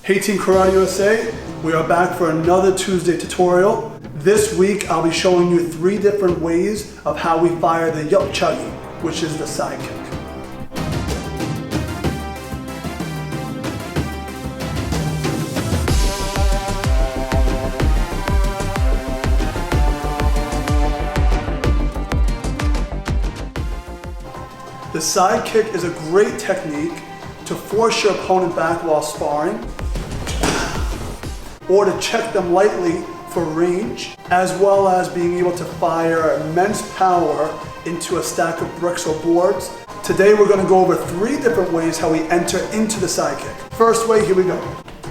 Hey Team Karate USA, we are back for another Tuesday tutorial. This week I'll be showing you 3 different ways of how we fire the Yapchagi, which is the sidekick. The sidekick is a great technique to force your opponent back while sparring, or to check them lightly for range, as well as being able to fire immense power into a stack of bricks or boards. Today we're going to go over 3 different ways how we enter into the sidekick. First way, here we go.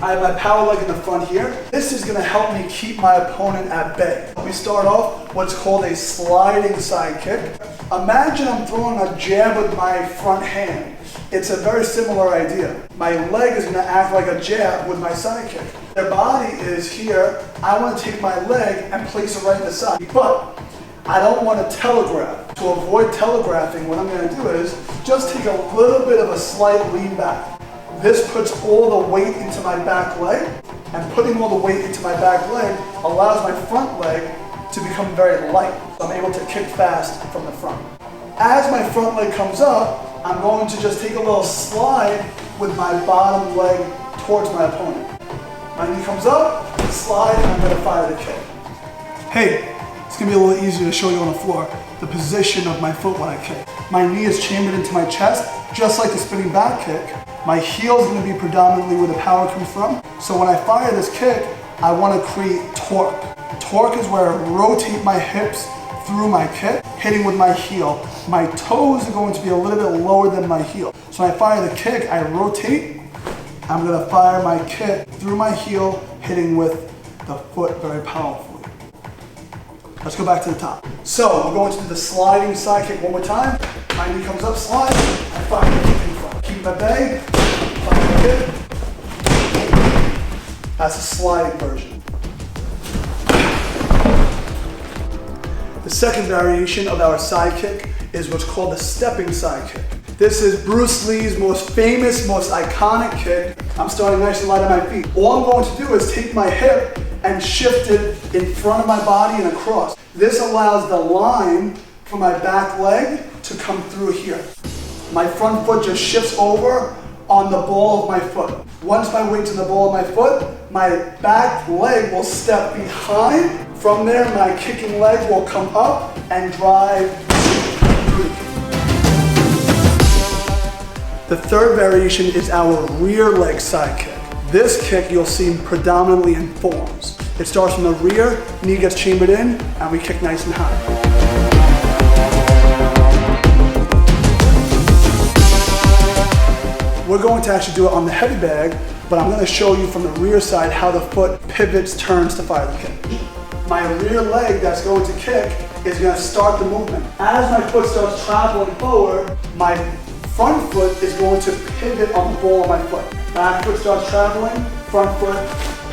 I have my power leg in the front here. This is going to help me keep my opponent at bay. We start off what's called a sliding sidekick. Imagine I'm throwing a jab with my front hand. It's a very similar idea. My leg is going to act like a jab with my sidekick. Their body is here. I want to take my leg and place it right in the side. But I don't want to telegraph. To avoid telegraphing, what I'm going to do is just take a little bit of a slight lean back. This puts all the weight into my back leg, and putting all the weight into my back leg allows my front leg to become very light. So I'm able to kick fast from the front. As my front leg comes up, I'm going to just take a little slide with my bottom leg towards my opponent. My knee comes up, slide, and I'm going to fire the kick. Hey, it's going to be a little easier to show you on the floor the position of my foot when I kick. My knee is chambered into my chest, just like the spinning back kick. My heel is going to be predominantly where the power comes from. So when I fire this kick, I want to create torque. Torque is where I rotate my hips through my kick, hitting with my heel. My toes are going to be a little bit lower than my heel. So when I fire the kick, I rotate. I'm going to fire my kick through my heel, hitting with the foot very powerfully. Let's go back to the top. So we're going to do the sliding side kick one more time. My knee comes up, slide, I fire the kick in front. Keep my bay, fire the kick. That's a sliding version. The second variation of our sidekick is what's called the stepping sidekick. This is Bruce Lee's most famous, most iconic kick. I'm starting nice and light on my feet. All I'm going to do is take my hip and shift it in front of my body and across. This allows the line for my back leg to come through here. My front foot just shifts over on the ball of my foot. Once my weight's in the ball of my foot, my back leg will step behind. From there, my kicking leg will come up and drive through. The third variation is our rear leg side kick. This kick you'll see predominantly in forms. It starts from the rear, knee gets chambered in, and we kick nice and high. We're going to actually do it on the heavy bag, but I'm going to show you from the rear side how the foot pivots, turns to fire the kick. My rear leg that's going to kick is going to start the movement. As my foot starts traveling forward, my front foot is going to pivot on the ball of my foot. Back foot starts traveling, front foot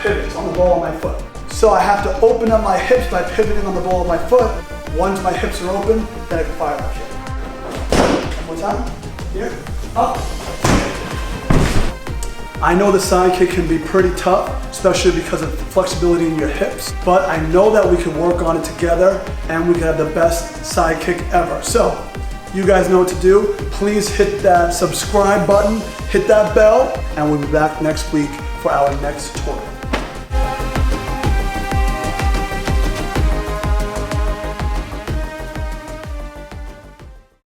pivots on the ball of my foot. So I have to open up my hips by pivoting on the ball of my foot. Once my hips are open, then I can fire my kick. One more time. Here, up. I know the side kick can be pretty tough, especially because of the flexibility in your hips, but I know that we can work on it together and we can have the best side kick ever. So, you guys know what to do. Please hit that subscribe button, hit that bell, and we'll be back next week for our next tutorial.